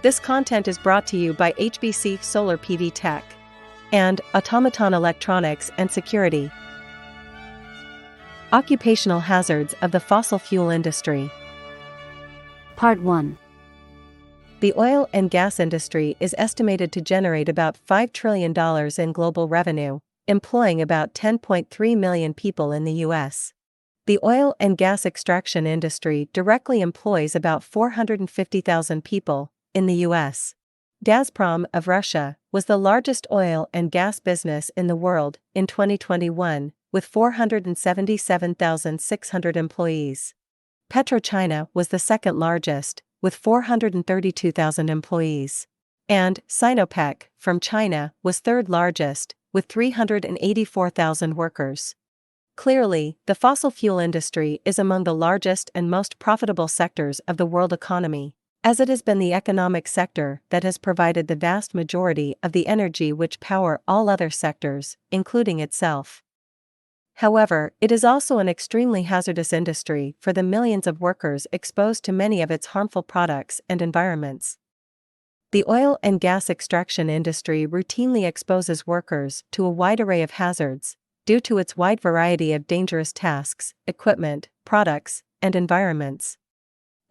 This content is brought to you by HBC Solar PV Tech and Automaton Electronics and Security. Occupational hazards of the fossil fuel industry. Part 1. The oil and gas industry is estimated to generate about $5 trillion in global revenue, employing about 10.3 million people in the U.S. The oil and gas extraction industry directly employs about 450,000 people in the U.S. Gazprom of Russia was the largest oil and gas business in the world in 2021, with 477,600 employees. PetroChina was the second largest, with 432,000 employees. And Sinopec, from China, was third largest, with 384,000 workers. Clearly, the fossil fuel industry is among the largest and most profitable sectors of the world economy, as it has been the economic sector that has provided the vast majority of the energy which power all other sectors, including itself. However, it is also an extremely hazardous industry for the millions of workers exposed to many of its harmful products and environments. The oil and gas extraction industry routinely exposes workers to a wide array of hazards, due to its wide variety of dangerous tasks, equipment, products, and environments.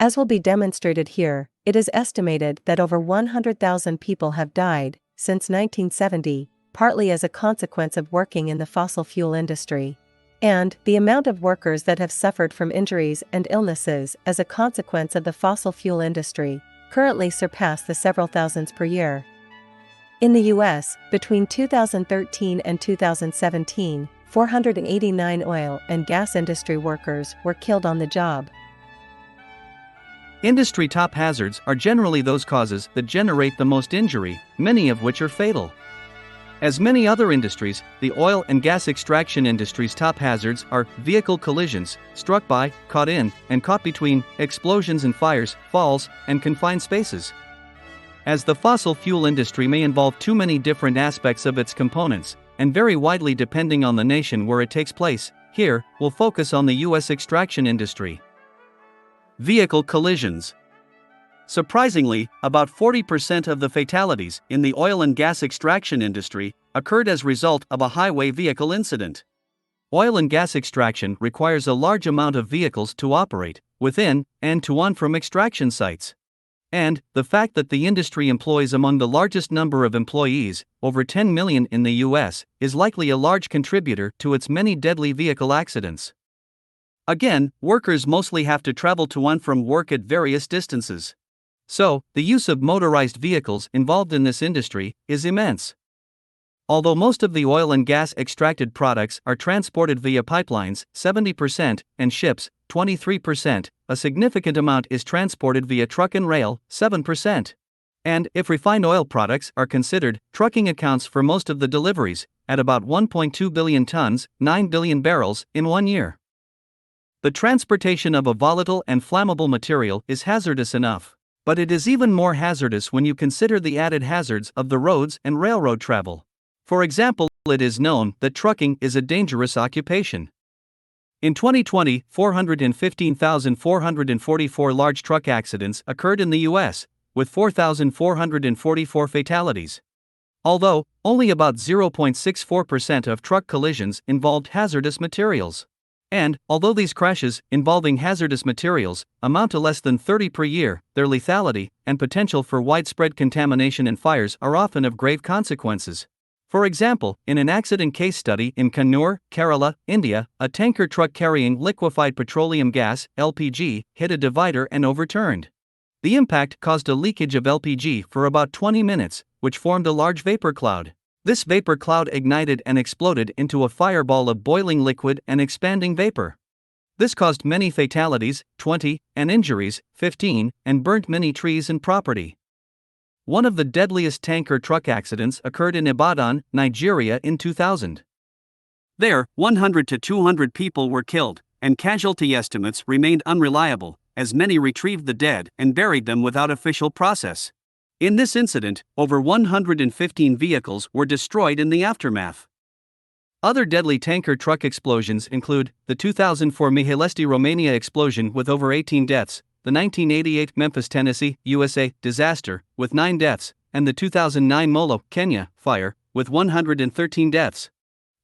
As will be demonstrated here, it is estimated that over 100,000 people have died since 1970, partly as a consequence of working in the fossil fuel industry. And the amount of workers that have suffered from injuries and illnesses as a consequence of the fossil fuel industry currently surpass the several thousands per year. In the U.S., between 2013 and 2017, 489 oil and gas industry workers were killed on the job. Industry top hazards are generally those causes that generate the most injury, many of which are fatal. As many other industries, the oil and gas extraction industry's top hazards are vehicle collisions, struck by, caught in, and caught between, explosions and fires, falls, and confined spaces. As the fossil fuel industry may involve too many different aspects of its components, and vary widely depending on the nation where it takes place, here, we'll focus on the U.S. extraction industry. Vehicle collisions. Surprisingly, about 40% of the fatalities in the oil and gas extraction industry occurred as a result of a highway vehicle incident. Oil and gas extraction requires a large amount of vehicles to operate within and to and from extraction sites. And the fact that the industry employs among the largest number of employees, over 10 million in the U.S., is likely a large contributor to its many deadly vehicle accidents. Again, workers mostly have to travel to and from work at various distances. So, the use of motorized vehicles involved in this industry is immense. Although most of the oil and gas extracted products are transported via pipelines, 70%, and ships, 23%, a significant amount is transported via truck and rail, 7%. And, if refined oil products are considered, trucking accounts for most of the deliveries, at about 1.2 billion tons, 9 billion barrels, in 1 year. The transportation of a volatile and flammable material is hazardous enough, but it is even more hazardous when you consider the added hazards of the roads and railroad travel. For example, it is known that trucking is a dangerous occupation. In 2020, 415,444 large truck accidents occurred in the U.S., with 4,444 fatalities. Although, only about 0.64% of truck collisions involved hazardous materials. And, although these crashes, involving hazardous materials, amount to less than 30 per year, their lethality and potential for widespread contamination and fires are often of grave consequences. For example, in an accident case study in Kannur, Kerala, India, a tanker truck carrying liquefied petroleum gas, LPG, hit a divider and overturned. The impact caused a leakage of LPG for about 20 minutes, which formed a large vapor cloud. This vapor cloud ignited and exploded into a fireball of boiling liquid and expanding vapor. This caused many fatalities, 20, and injuries, 15, and burnt many trees and property. One of the deadliest tanker truck accidents occurred in Ibadan, Nigeria in 2000. There, 100 to 200 people were killed, and casualty estimates remained unreliable, as many retrieved the dead and buried them without official process. In this incident, over 115 vehicles were destroyed in the aftermath. Other deadly tanker truck explosions include the 2004 Mihailesti, Romania explosion with over 18 deaths, the 1988 Memphis, Tennessee, USA, disaster, with 9 deaths, and the 2009 Molo, Kenya, fire, with 113 deaths.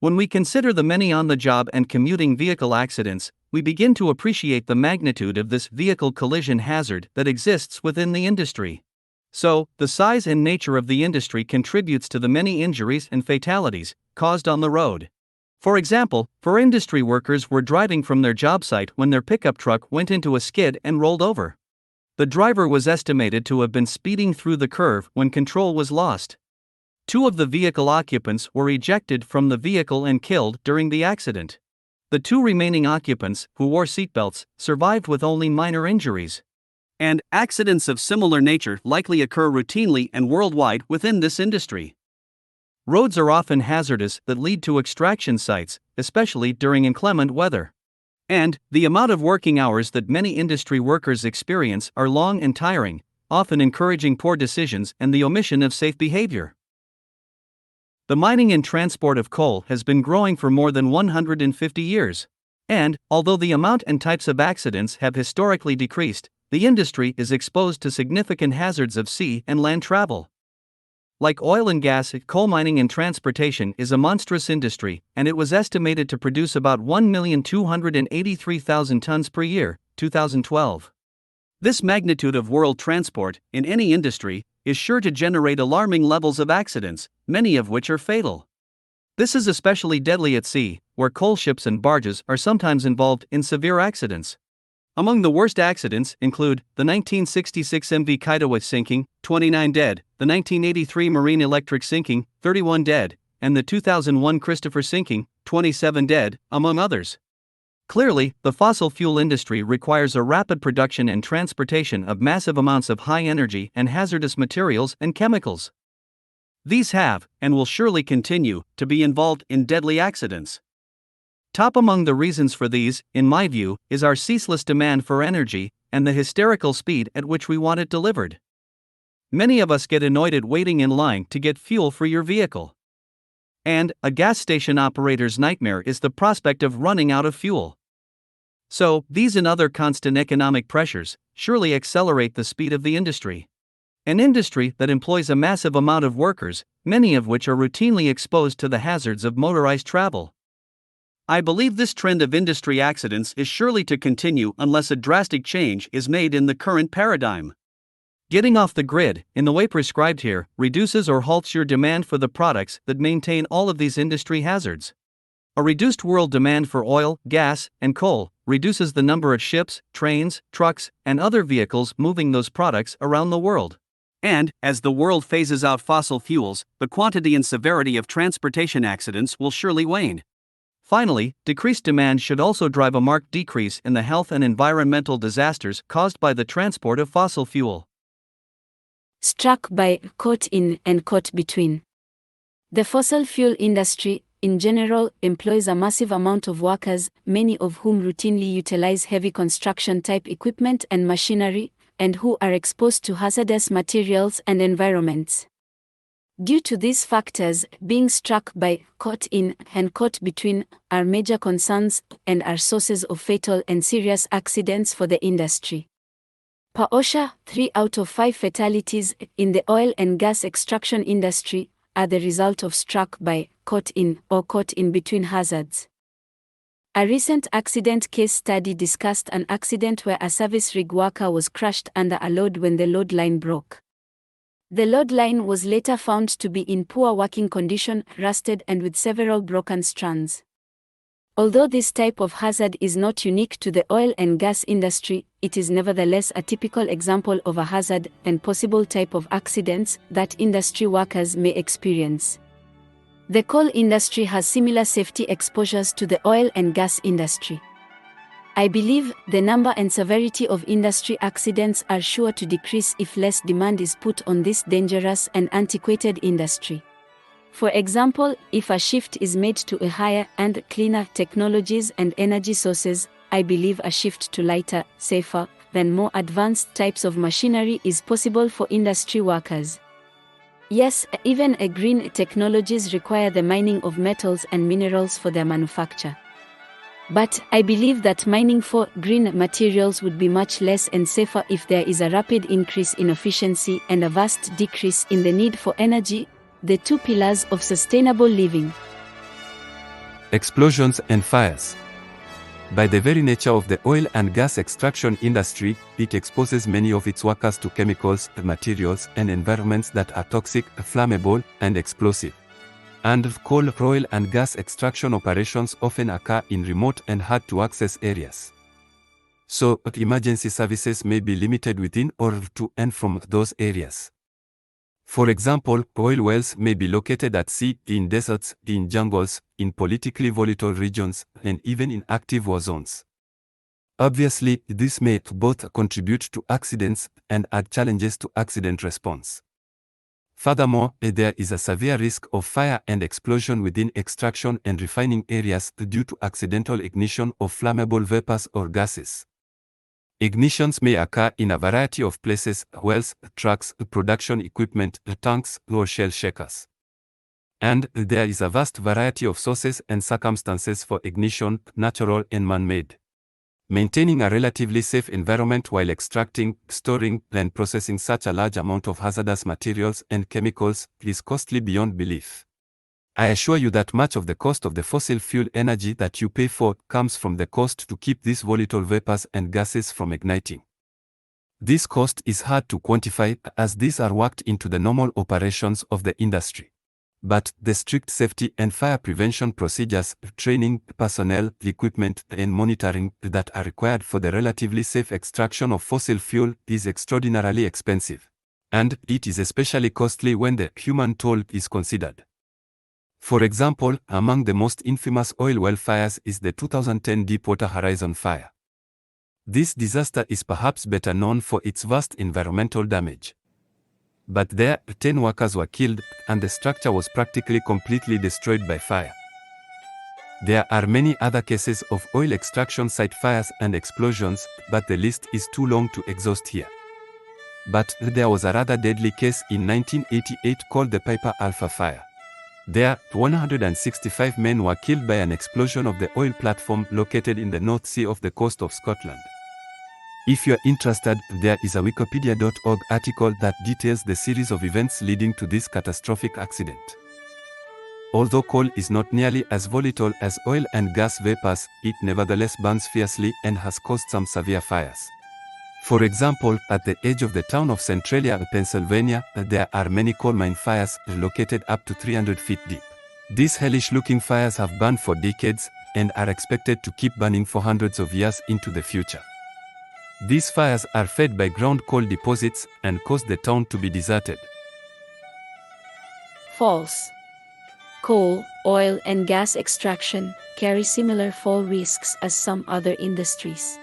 When we consider the many on-the-job and commuting vehicle accidents, we begin to appreciate the magnitude of this vehicle collision hazard that exists within the industry. So, the size and nature of the industry contributes to the many injuries and fatalities caused on the road. For example, 4 industry workers were driving from their job site when their pickup truck went into a skid and rolled over. The driver was estimated to have been speeding through the curve when control was lost. 2 of the vehicle occupants were ejected from the vehicle and killed during the accident. The 2 remaining occupants, who wore seatbelts, survived with only minor injuries. And accidents of similar nature likely occur routinely and worldwide within this industry. Roads are often hazardous that lead to extraction sites, especially during inclement weather. And the amount of working hours that many industry workers experience are long and tiring, often encouraging poor decisions and the omission of safe behavior. The mining and transport of coal has been growing for more than 150 years. And, although the amount and types of accidents have historically decreased, the industry is exposed to significant hazards of sea and land travel. Like oil and gas, coal mining and transportation is a monstrous industry, and it was estimated to produce about 1,283,000 tons per year, 2012. This magnitude of world transport, in any industry, is sure to generate alarming levels of accidents, many of which are fatal. This is especially deadly at sea, where coal ships and barges are sometimes involved in severe accidents. Among the worst accidents include the 1966 MV Kiowa sinking, 29 dead, the 1983 Marine Electric sinking, 31 dead, and the 2001 Christopher sinking, 27 dead, among others. Clearly, the fossil fuel industry requires a rapid production and transportation of massive amounts of high-energy and hazardous materials and chemicals. These have, and will surely continue, to be involved in deadly accidents. Top among the reasons for these, in my view, is our ceaseless demand for energy and the hysterical speed at which we want it delivered. Many of us get annoyed at waiting in line to get fuel for your vehicle. And a gas station operator's nightmare is the prospect of running out of fuel. So, these and other constant economic pressures surely accelerate the speed of the industry. An industry that employs a massive amount of workers, many of which are routinely exposed to the hazards of motorized travel. I believe this trend of industry accidents is surely to continue unless a drastic change is made in the current paradigm. Getting off the grid, in the way prescribed here, reduces or halts your demand for the products that maintain all of these industry hazards. A reduced world demand for oil, gas, and coal reduces the number of ships, trains, trucks, and other vehicles moving those products around the world. And, as the world phases out fossil fuels, the quantity and severity of transportation accidents will surely wane. Finally, decreased demand should also drive a marked decrease in the health and environmental disasters caused by the transport of fossil fuel. Struck by, caught in, and caught between. The fossil fuel industry, in general, employs a massive amount of workers, many of whom routinely utilize heavy construction-type equipment and machinery, and who are exposed to hazardous materials and environments. Due to these factors, being struck by, caught in, and caught between are major concerns and are sources of fatal and serious accidents for the industry. Per OSHA, 3 out of 5 fatalities in the oil and gas extraction industry are the result of struck by, caught in, or caught in between hazards. A recent accident case study discussed an accident where a service rig worker was crushed under a load when the load line broke. The load line was later found to be in poor working condition, rusted and with several broken strands. Although this type of hazard is not unique to the oil and gas industry, it is nevertheless a typical example of a hazard and possible type of accidents that industry workers may experience. The coal industry has similar safety exposures to the oil and gas industry. I believe the number and severity of industry accidents are sure to decrease if less demand is put on this dangerous and antiquated industry. For example, if a shift is made to a higher and cleaner technologies and energy sources, I believe a shift to lighter, safer, and more advanced types of machinery is possible for industry workers. Yes, even green technologies require the mining of metals and minerals for their manufacture. But I believe that mining for green materials would be much less and safer if there is a rapid increase in efficiency and a vast decrease in the need for energy, the two pillars of sustainable living. Explosions and fires. By the very nature of the oil and gas extraction industry, it exposes many of its workers to chemicals, materials, and environments that are toxic, flammable, and explosive. And coal, oil and gas extraction operations often occur in remote and hard-to-access areas. So, emergency services may be limited within or to and from those areas. For example, oil wells may be located at sea, in deserts, in jungles, in politically volatile regions, and even in active war zones. Obviously, this may both contribute to accidents and add challenges to accident response. Furthermore, there is a severe risk of fire and explosion within extraction and refining areas due to accidental ignition of flammable vapors or gases. Ignitions may occur in a variety of places: wells, trucks, production equipment, tanks, or shell shakers. And there is a vast variety of sources and circumstances for ignition, natural and man-made. Maintaining a relatively safe environment while extracting, storing, and processing such a large amount of hazardous materials and chemicals is costly beyond belief. I assure you that much of the cost of the fossil fuel energy that you pay for comes from the cost to keep these volatile vapors and gases from igniting. This cost is hard to quantify, as these are worked into the normal operations of the industry. But the strict safety and fire prevention procedures, training, personnel, equipment, and monitoring that are required for the relatively safe extraction of fossil fuel is extraordinarily expensive. And it is especially costly when the human toll is considered. For example, among the most infamous oil well fires is the 2010 Deepwater Horizon fire. This disaster is perhaps better known for its vast environmental damage. But there, 10 workers were killed, and the structure was practically completely destroyed by fire. There are many other cases of oil extraction site fires and explosions, but the list is too long to exhaust here. But there was a rather deadly case in 1988 called the Piper Alpha Fire. There, 165 men were killed by an explosion of the oil platform located in the North Sea off the coast of Scotland. If you're interested, there is a wikipedia.org article that details the series of events leading to this catastrophic accident. Although coal is not nearly as volatile as oil and gas vapors, it nevertheless burns fiercely and has caused some severe fires. For example, at the edge of the town of Centralia, Pennsylvania, there are many coal mine fires located up to 300 feet deep. These hellish-looking fires have burned for decades and are expected to keep burning for hundreds of years into the future. These fires are fed by ground coal deposits and cause the town to be deserted. False. Coal, oil, and gas extraction carry similar fall risks as some other industries.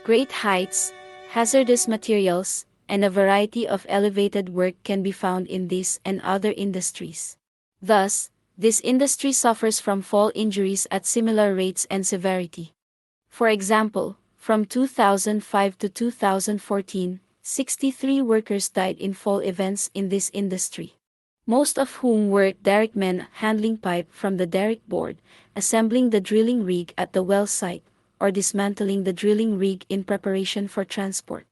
Great heights, hazardous materials, and a variety of elevated work can be found in these and other industries. Thus, this industry suffers from fall injuries at similar rates and severity. For example, from 2005 to 2014, 63 workers died in fall events in this industry, most of whom were derrick men handling pipe from the derrick board, assembling the drilling rig at the well site, or dismantling the drilling rig in preparation for transport.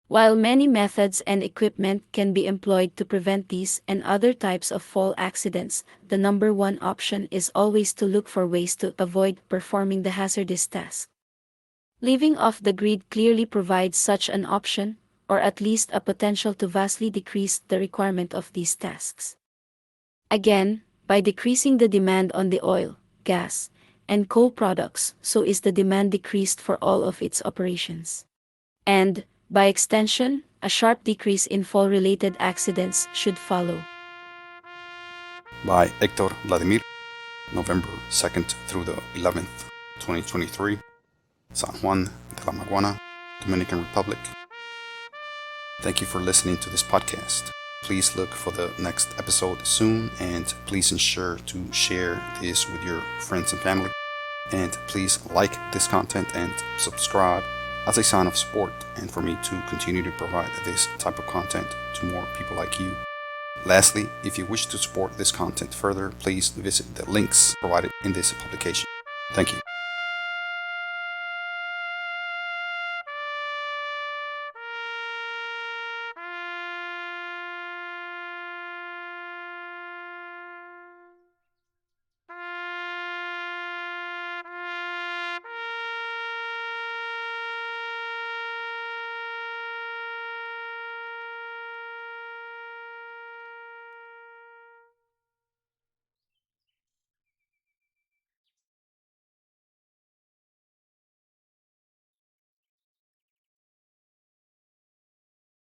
While many methods and equipment can be employed to prevent these and other types of fall accidents, the number one option is always to look for ways to avoid performing the hazardous task. Living off the grid clearly provides such an option, or at least a potential to vastly decrease the requirement of these tasks. Again, by decreasing the demand on the oil, gas, and coal products, so is the demand decreased for all of its operations. And, by extension, a sharp decrease in fall-related accidents should follow. By Hector Vladimir, November 2nd through the 11th, 2023, San Juan de la Maguana, Dominican Republic. Thank you for listening to this podcast. Please look for the next episode soon, and please ensure to share this with your friends and family. And please like this content and subscribe as a sign of support and for me to continue to provide this type of content to more people like you. Lastly, if you wish to support this content further, please visit the links provided in this publication. Thank you.